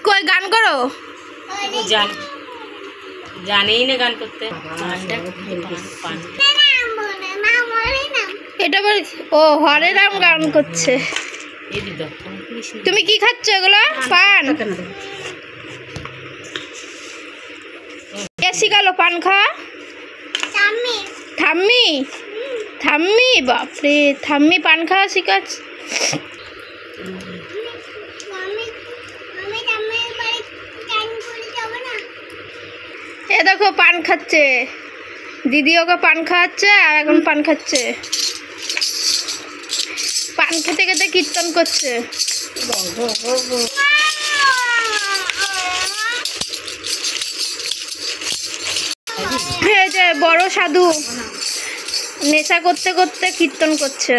কই গান করো? জানেই না গান করতে। এটা ও হরে রাম গান করছে। তুমি কি খাচ্ছ এগুলো? পান? কে শিখালো পান খাওয়া? ঠাম্মি। ঠাম্মি? বাপরে, ঠাম্মি পান খাওয়া শিখাচ্ছে। এ দেখো পান খাচ্ছে, দিদি ওকে পান খাওয়াচ্ছে আর এখন পান খাচ্ছে। পান খেতে খেতে কীর্তন করছে। এই যে বড় সাধু নেশা করতে করতে কীর্তন করছে।